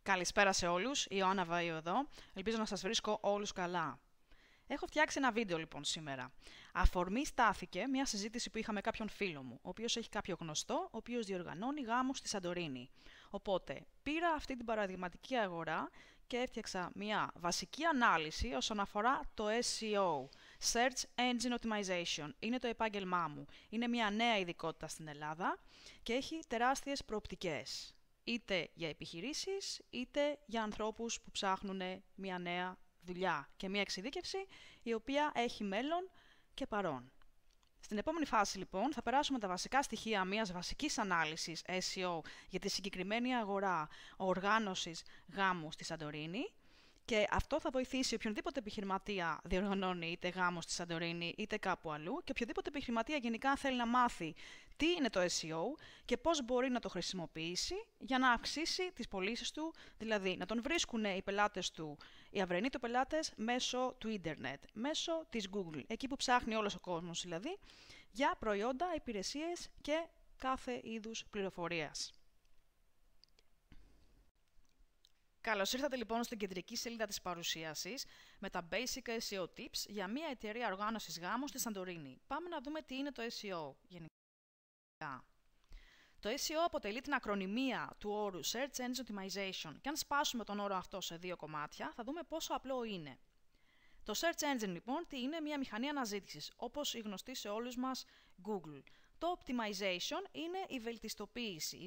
Καλησπέρα σε όλους, η Ιωάννα Βαΐου εδώ. Ελπίζω να σας βρίσκω όλους καλά. Έχω φτιάξει ένα βίντεο λοιπόν σήμερα. Αφορμή στάθηκε μια συζήτηση που είχα με κάποιον φίλο μου, ο οποίος έχει κάποιο γνωστό, ο οποίος διοργανώνει γάμους στη Σαντορίνη. Οπότε πήρα αυτή την παραδειγματική αγορά και έφτιαξα μια βασική ανάλυση όσον αφορά το SEO, Search Engine Optimization. Είναι το επάγγελμά μου. Είναι μια νέα ειδικότητα στην Ελλάδα και έχει τεράστιες προοπτικές. Είτε για επιχειρήσεις, είτε για ανθρώπους που ψάχνουν μια νέα δουλειά και μια εξειδίκευση η οποία έχει μέλλον και παρόν. Στην επόμενη φάση λοιπόν θα περάσουμε τα βασικά στοιχεία μιας βασικής ανάλυσης SEO για τη συγκεκριμένη αγορά οργάνωσης γάμου στη Σαντορίνη και αυτό θα βοηθήσει οποιονδήποτε επιχειρηματία διοργανώνει είτε γάμο στη Σαντορίνη είτε κάπου αλλού και οποιοδήποτε επιχειρηματία γενικά θέλει να μάθει τι είναι το SEO και πώς μπορεί να το χρησιμοποιήσει για να αυξήσει τις πωλήσεις του, δηλαδή να τον βρίσκουν οι πελάτες του, οι αυριανοί του πελάτες μέσω του ίντερνετ, μέσω της Google, εκεί που ψάχνει όλος ο κόσμος δηλαδή, για προϊόντα, υπηρεσίες και κάθε είδους πληροφορίας. Καλώς ήρθατε λοιπόν στην κεντρική σελίδα της παρουσίασης με τα Basic SEO Tips για μια εταιρεία οργάνωσης γάμου στη Σαντορίνη. Πάμε να δούμε τι είναι το SEO γενικά. Το SEO αποτελεί την ακρονημία του όρου Search Engine Optimization και αν σπάσουμε τον όρο αυτό σε δύο κομμάτια θα δούμε πόσο απλό είναι. Το Search Engine λοιπόν τι είναι? Μια μηχανή αναζήτησης, όπως η γνωστή σε όλους μας Google. Το Optimization είναι η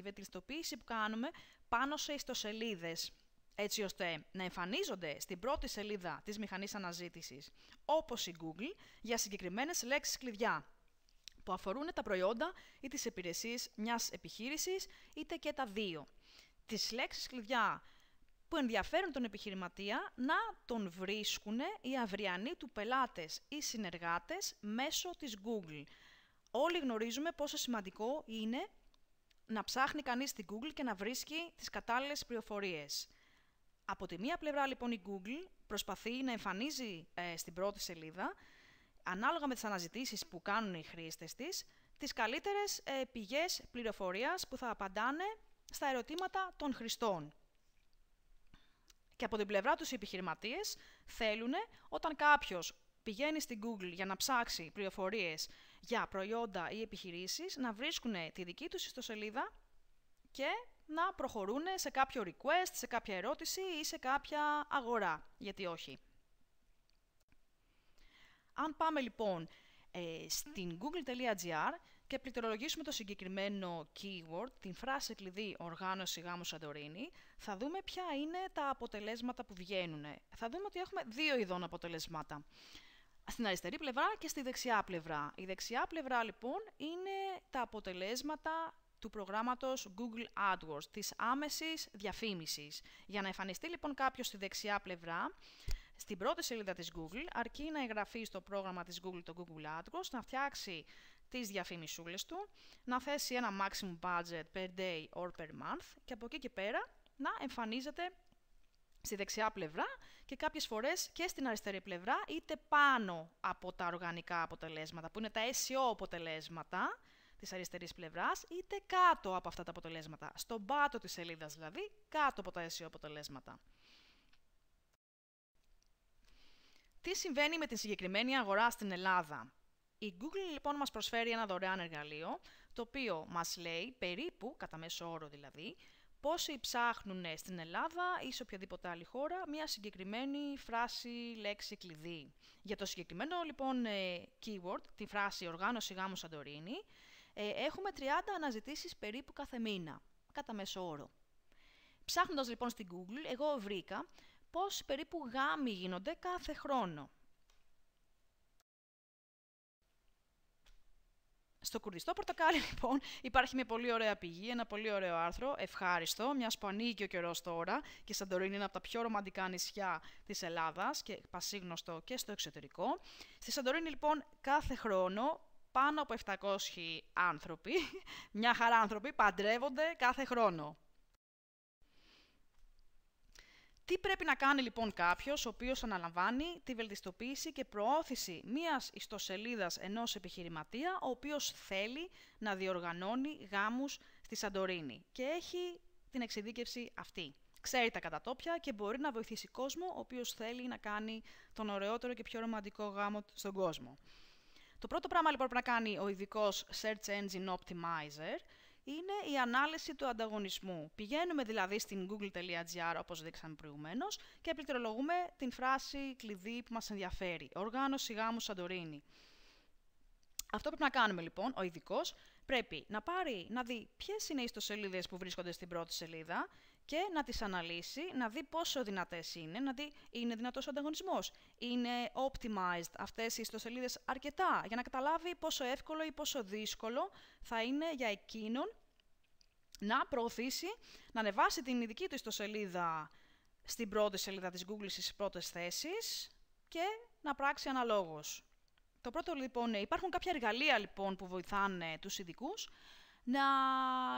βελτιστοποίηση που κάνουμε πάνω σε ιστοσελίδες, έτσι ώστε να εμφανίζονται στην πρώτη σελίδα της μηχανής αναζήτησης, όπως η Google, για συγκεκριμένες λέξεις κλειδιά, που αφορούν τα προϊόντα ή τις υπηρεσίες μιας επιχείρησης, είτε και τα δύο. Τις λέξεις κλειδιά που ενδιαφέρουν τον επιχειρηματία να τον βρίσκουν οι αυριανοί του πελάτες ή συνεργάτες μέσω της Google. Όλοι γνωρίζουμε πόσο σημαντικό είναι να ψάχνει κανείς στην Google και να βρίσκει τις κατάλληλες πληροφορίες. Από τη μία πλευρά λοιπόν η Google προσπαθεί να εμφανίζει στην πρώτη σελίδα, ανάλογα με τις αναζητήσεις που κάνουν οι χρήστες της, τις καλύτερες πηγές πληροφορίας που θα απαντάνε στα ερωτήματα των χρηστών. Και από την πλευρά τους οι επιχειρηματίες θέλουν όταν κάποιος πηγαίνει στην Google για να ψάξει πληροφορίες για προϊόντα ή επιχειρήσεις, να βρίσκουν τη δική τους ιστοσελίδα και να προχωρούν σε κάποιο request, σε κάποια ερώτηση ή σε κάποια αγορά, γιατί όχι. Αν πάμε λοιπόν στην google.gr και πληκτρολογήσουμε το συγκεκριμένο keyword, την φράση κλειδί οργάνωση γάμου Σαντορίνη, θα δούμε ποια είναι τα αποτελέσματα που βγαίνουν. Θα δούμε ότι έχουμε δύο ειδών αποτελέσματα. Στην αριστερή πλευρά και στη δεξιά πλευρά. Η δεξιά πλευρά λοιπόν είναι τα αποτελέσματα του προγράμματος Google AdWords, της άμεσης διαφήμισης. Για να εμφανιστεί λοιπόν κάποιος στη δεξιά πλευρά, στην πρώτη σελίδα της Google, αρκεί να εγγραφεί στο πρόγραμμα της Google, το Google AdWords, να φτιάξει τις διαφήμισούλες του, να θέσει ένα maximum budget per day or per month και από εκεί και πέρα να εμφανίζεται στη δεξιά πλευρά και κάποιες φορές και στην αριστερή πλευρά, είτε πάνω από τα οργανικά αποτελέσματα, που είναι τα SEO αποτελέσματα της αριστερής πλευράς, είτε κάτω από αυτά τα αποτελέσματα, στον πάτο της σελίδας δηλαδή, κάτω από τα SEO αποτελέσματα. Τι συμβαίνει με την συγκεκριμένη αγορά στην Ελλάδα? Η Google λοιπόν μας προσφέρει ένα δωρεάν εργαλείο, το οποίο μας λέει περίπου, κατά μέσο όρο δηλαδή, πόσοι ψάχνουν στην Ελλάδα ή σε οποιαδήποτε άλλη χώρα μια συγκεκριμένη φράση, λέξη κλειδί. Για το συγκεκριμένο λοιπόν keyword, τη φράση οργάνωση γάμου Σαντορίνη, έχουμε 30 αναζητήσεις περίπου κάθε μήνα, κατά μέσο όρο. Ψάχνοντας λοιπόν στην Google, εγώ βρήκα πόσοι περίπου γάμοι γίνονται κάθε χρόνο. Στο Κουρδιστό Πορτοκάλι, λοιπόν, υπάρχει μια πολύ ωραία πηγή, ένα πολύ ωραίο άρθρο, ευχάριστο, μιας που ανοίγει και ο καιρός τώρα και η Σαντορίνη είναι από τα πιο ρομαντικά νησιά της Ελλάδας και πασίγνωστο και στο εξωτερικό. Στη Σαντορίνη, λοιπόν, κάθε χρόνο πάνω από 700 άνθρωποι, μια χαρά άνθρωποι, παντρεύονται κάθε χρόνο. Τι πρέπει να κάνει λοιπόν κάποιος ο οποίος αναλαμβάνει τη βελτιστοποίηση και προώθηση μιας ιστοσελίδας ενός επιχειρηματία ο οποίος θέλει να διοργανώνει γάμους στη Σαντορίνη και έχει την εξειδίκευση αυτή. ξέρει τα κατατόπια και μπορεί να βοηθήσει κόσμο ο οποίος θέλει να κάνει τον ωραιότερο και πιο ρομαντικό γάμο στον κόσμο. Το πρώτο πράγμα λοιπόν που πρέπει να κάνει ο ειδικός Search Engine Optimizer είναι η ανάλυση του ανταγωνισμού. Πηγαίνουμε δηλαδή στην google.gr, όπως δείξαμε προηγουμένως, και πληκτρολογούμε την φράση κλειδί που μας ενδιαφέρει. Οργάνωση γάμου Σαντορίνη. Αυτό που πρέπει να κάνουμε λοιπόν, ο ειδικός πρέπει να δει ποιες είναι οι ιστοσελίδες που βρίσκονται στην πρώτη σελίδα και να τις αναλύσει, να δει πόσο δυνατές είναι, να δει είναι δυνατός ο ανταγωνισμός. Είναι optimized αυτές οι ιστοσελίδες αρκετά για να καταλάβει πόσο εύκολο ή πόσο δύσκολο θα είναι για εκείνον να προωθήσει, να ανεβάσει την ειδική του ιστοσελίδα στην πρώτη σελίδα της Google στις πρώτες θέσεις και να πράξει αναλόγως. Το πρώτο λοιπόν, υπάρχουν κάποια εργαλεία λοιπόν που βοηθάνε τους ειδικούς να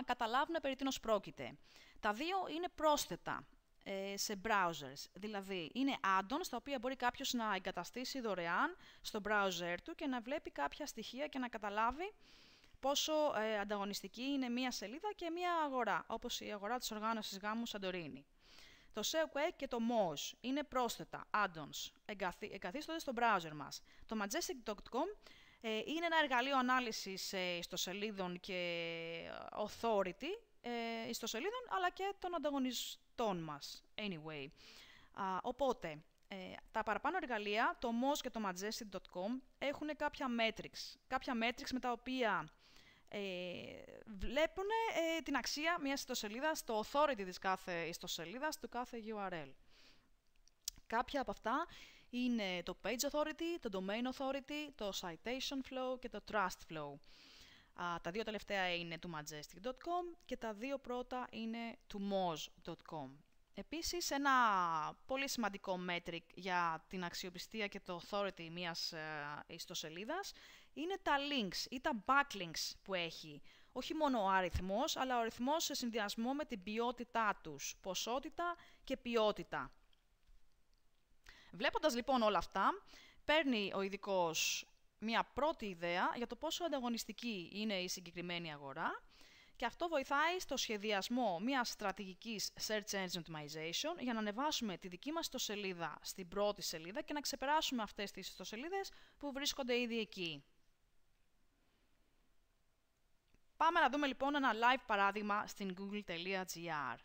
καταλάβουν περί τίνος πρόκειται. Τα δύο είναι πρόσθετα σε browsers, δηλαδή είναι add-ons τα οποία μπορεί κάποιος να εγκαταστήσει δωρεάν στο browser του και να βλέπει κάποια στοιχεία και να καταλάβει πόσο ανταγωνιστική είναι μία σελίδα και μία αγορά, όπως η αγορά της οργάνωσης γάμου Σαντορίνη. Το SEO και το Moz είναι πρόσθετα, add-ons, εγκαθίστονται στο browser μας. Το majestic.com είναι ένα εργαλείο ανάλυσης ιστοσελίδων και authority ιστοσελίδων, αλλά και των ανταγωνιστών μας. Anyway, οπότε, τα παραπάνω εργαλεία, το Moz και το majestic.com, έχουν κάποια metrics με τα οποία βλέπουν την αξία μιας ιστοσελίδας, το authority της κάθε ιστοσελίδας, του κάθε URL. Κάποια από αυτά είναι το page authority, το domain authority, το citation flow και το trust flow. Τα δύο τελευταία είναι του majestic.com και τα δύο πρώτα είναι του moz.com. Επίσης, ένα πολύ σημαντικό metric για την αξιοπιστία και το authority μιας ιστοσελίδας είναι τα links ή τα backlinks που έχει. Όχι μόνο ο αριθμός, αλλά ο αριθμός σε συνδυασμό με την ποιότητά τους, ποσότητα και ποιότητα. Βλέποντας λοιπόν όλα αυτά, παίρνει ο ειδικός μια πρώτη ιδέα για το πόσο ανταγωνιστική είναι η συγκεκριμένη αγορά και αυτό βοηθάει στο σχεδιασμό μιας στρατηγικής Search Engine Optimization για να ανεβάσουμε τη δική μας ιστοσελίδα στην πρώτη σελίδα και να ξεπεράσουμε αυτές τις ιστοσελίδες που βρίσκονται ήδη εκεί. Πάμε να δούμε λοιπόν ένα live παράδειγμα στην google.gr.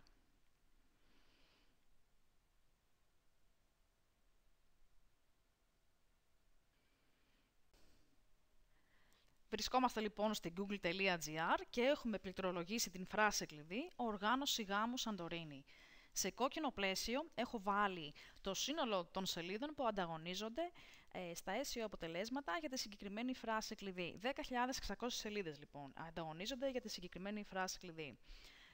Βρισκόμαστε λοιπόν στη google.gr και έχουμε πληκτρολογήσει την φράση κλειδί «Οργάνωση γάμου Σαντορίνη». Σε κόκκινο πλαίσιο έχω βάλει το σύνολο των σελίδων που ανταγωνίζονται στα SEO αποτελέσματα για τη συγκεκριμένη φράση κλειδί. 10.600 σελίδες λοιπόν ανταγωνίζονται για τη συγκεκριμένη φράση κλειδί.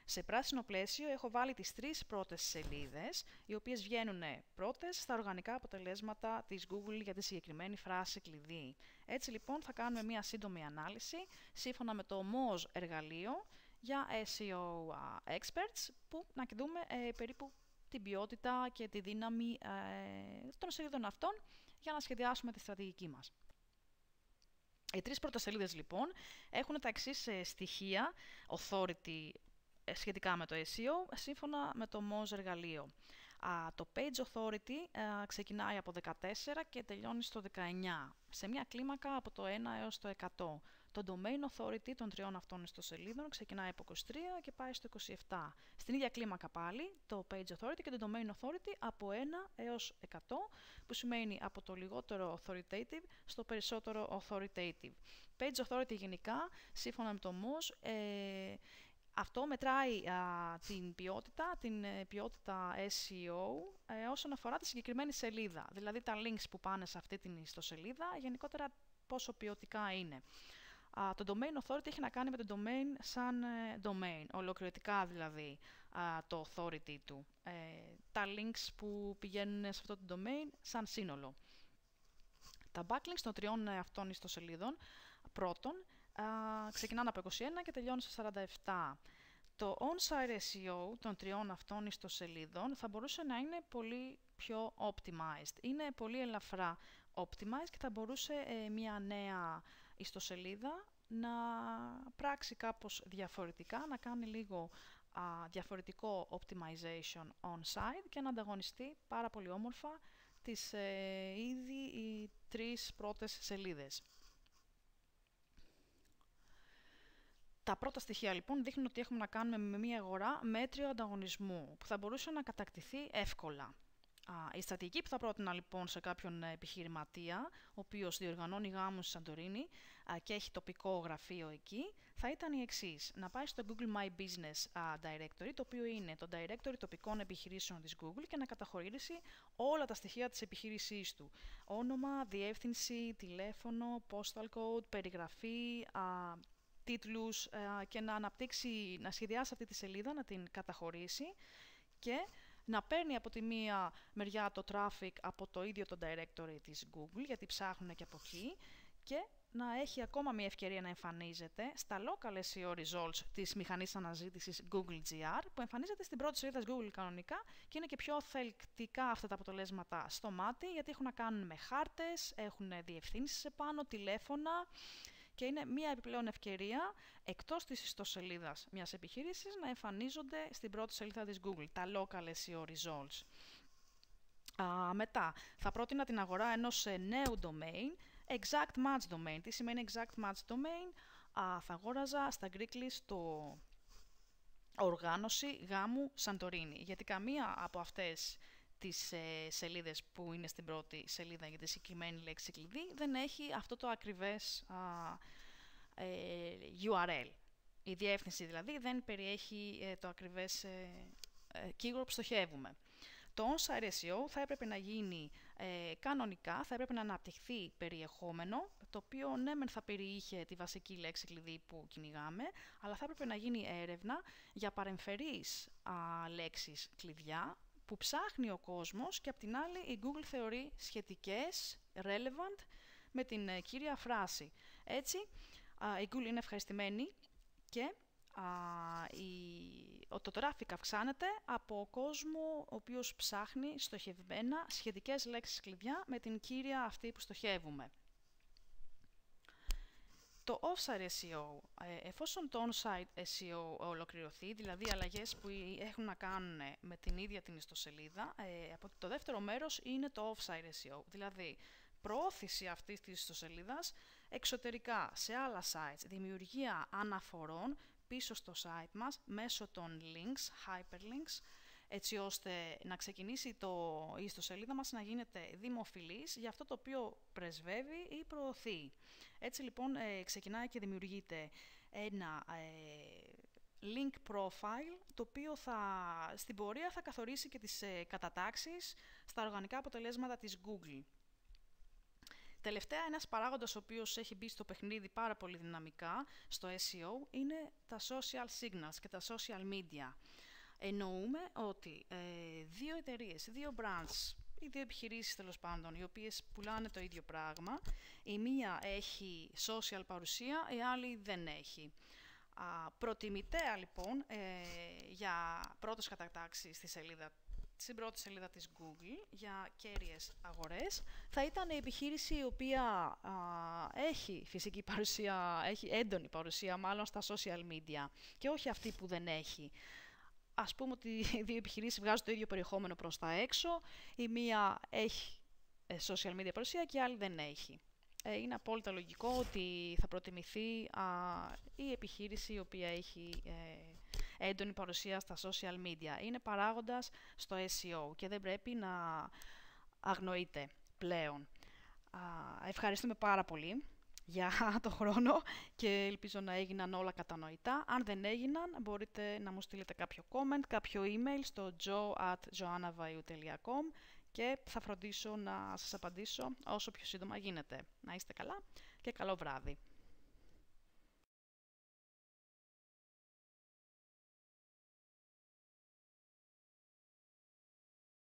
Σε πράσινο πλαίσιο έχω βάλει τις τρεις πρώτες σελίδες, οι οποίες βγαίνουν πρώτες στα οργανικά αποτελέσματα της Google για τη συγκεκριμένη φράση κλειδί. Έτσι λοιπόν θα κάνουμε μία σύντομη ανάλυση σύμφωνα με το Moz εργαλείο για SEO experts, που να δούμε περίπου την ποιότητα και τη δύναμη των σελίδων αυτών για να σχεδιάσουμε τη στρατηγική μας. Οι τρεις πρώτες σελίδες λοιπόν έχουν τα εξής στοιχεία authority σχετικά με το SEO, σύμφωνα με το Moz εργαλείο. Το Page Authority ξεκινάει από 14 και τελειώνει στο 19, σε μια κλίμακα από το 1 έως το 100. Το Domain Authority των τριών αυτών ιστοσελίδων ξεκινάει από 23 και πάει στο 27. Στην ίδια κλίμακα πάλι το Page Authority και το Domain Authority από 1 έως 100, που σημαίνει από το λιγότερο authoritative στο περισσότερο authoritative. Page Authority γενικά, σύμφωνα με το Moz, αυτό μετράει την ποιότητα SEO όσον αφορά τη συγκεκριμένη σελίδα. Δηλαδή τα links που πάνε σε αυτή την ιστοσελίδα, γενικότερα πόσο ποιοτικά είναι. Το Domain Authority έχει να κάνει με το domain σαν domain, ολοκληρωτικά δηλαδή το authority του. Τα links που πηγαίνουν σε αυτό το domain σαν σύνολο. Τα backlinks των τριών αυτών ιστοσελίδων πρώτον ξεκινάνε από 21 και τελειώνουν σε 47. Το on-site SEO των τριών αυτών ιστοσελίδων θα μπορούσε να είναι πολύ πιο optimized. Είναι πολύ ελαφρά optimized και θα μπορούσε μια νέα ιστοσελίδα να πράξει κάπως διαφορετικά, να κάνει λίγο διαφορετικό optimization on-site και να ανταγωνιστεί πάρα πολύ όμορφα τις ήδη οι 3 πρώτες σελίδες. Τα πρώτα στοιχεία λοιπόν δείχνουν ότι έχουμε να κάνουμε με μια αγορά μέτριο ανταγωνισμού που θα μπορούσε να κατακτηθεί εύκολα. Η στρατηγική που θα πρότεινα λοιπόν σε κάποιον επιχειρηματία, ο οποίος διοργανώνει γάμους στη Σαντορίνη και έχει τοπικό γραφείο εκεί, θα ήταν η εξής. Να πάει στο Google My Business Directory, το οποίο είναι το directory τοπικών επιχειρήσεων της Google, και να καταχωρήσει όλα τα στοιχεία της επιχείρησής του. Όνομα, διεύθυνση, τηλέφωνο, postal code, περιγραφή, τίτλους, και να αναπτύξει, να σχεδιάσει αυτή τη σελίδα, να την καταχωρήσει και να παίρνει από τη μία μεριά το traffic από το ίδιο το directory της Google, γιατί ψάχνουν και από εκεί, και να έχει ακόμα μια ευκαιρία να εμφανίζεται στα local SEO results της μηχανής αναζήτησης Google GR, που εμφανίζεται στην πρώτη σελίδα της Google κανονικά και είναι και πιο θελκτικά αυτά τα αποτελέσματα στο μάτι, γιατί έχουν να κάνουν με χάρτες, έχουν διευθύνσεις επάνω, τηλέφωνα, και είναι μια επιπλέον ευκαιρία εκτός της ιστοσελίδας μιας επιχείρησης να εμφανίζονται στην πρώτη σελίδα της Google, τα local SEO results. Μετά, θα πρότεινα την αγορά ενός νέου domain, exact match domain. Τι σημαίνει exact match domain? Θα αγόραζα στα Greeklist το οργάνωση γάμου Σαντορίνη, γιατί καμία από αυτές τις σελίδες που είναι στην πρώτη σελίδα για τη συγκεκριμένη λέξη κλειδί δεν έχει αυτό το ακριβές URL. Η διεύθυνση δηλαδή δεν περιέχει το ακριβές keyword που στοχεύουμε. Το on-site SEO θα έπρεπε να γίνει κανονικά, θα έπρεπε να αναπτυχθεί περιεχόμενο, το οποίο ναι μεν θα περιείχε τη βασική λέξη κλειδί που κυνηγάμε, αλλά θα έπρεπε να γίνει έρευνα για παρεμφερείς λέξεις κλειδιά, που ψάχνει ο κόσμος και απ' την άλλη η Google θεωρεί σχετικές, relevant, με την κύρια φράση. Έτσι, η Google είναι ευχαριστημένη και το traffic αυξάνεται από κόσμο ο οποίος ψάχνει στοχευμένα σχετικές λέξεις κλειδιά με την κύρια αυτή που στοχεύουμε. Το off-site SEO, εφόσον το on-site SEO ολοκληρωθεί, δηλαδή αλλαγές που έχουν να κάνουν με την ίδια την ιστοσελίδα, το δεύτερο μέρος είναι το off-site SEO, δηλαδή προώθηση αυτής της ιστοσελίδας εξωτερικά σε άλλα sites, δημιουργία αναφορών πίσω στο site μας μέσω των links, hyperlinks, έτσι ώστε να ξεκινήσει η ιστοσελίδα μας να γίνεται δημοφιλής για αυτό το οποίο πρεσβεύει ή προωθεί. Έτσι λοιπόν ξεκινάει και δημιουργείται ένα link profile, το οποίο στην πορεία θα καθορίσει και τις κατατάξεις στα οργανικά αποτελέσματα της Google. Τελευταία, ένας παράγοντας ο οποίος έχει μπει στο παιχνίδι πάρα πολύ δυναμικά στο SEO είναι τα social signals και τα social media. Εννοούμε ότι δύο εταιρείες, δύο brands ή δύο επιχειρήσεις τέλος πάντων, οι οποίες πουλάνε το ίδιο πράγμα, η μία έχει social παρουσία, η άλλη δεν έχει. Προτιμητέα λοιπόν για πρώτες κατατάξεις στην πρώτη σελίδα της Google για κέρυες αγορές θα ήταν η επιχείρηση η οποία έχει φυσική παρουσία, έχει έντονη παρουσία μάλλον στα social media και όχι αυτή που δεν έχει. Ας πούμε ότι οι δύο επιχειρήσεις βγάζουν το ίδιο περιεχόμενο προς τα έξω, η μία έχει social media παρουσία και η άλλη δεν έχει. Είναι απόλυτα λογικό ότι θα προτιμηθεί η επιχείρηση η οποία έχει έντονη παρουσία στα social media. Είναι παράγοντας στο SEO και δεν πρέπει να αγνοείται πλέον. Ευχαριστούμε πάρα πολύ για το χρόνο και ελπίζω να έγιναν όλα κατανοητά. Αν δεν έγιναν, μπορείτε να μου στείλετε κάποιο comment, κάποιο email στο jo@joannavaiou.com και θα φροντίσω να σας απαντήσω όσο πιο σύντομα γίνεται. Να είστε καλά και καλό βράδυ.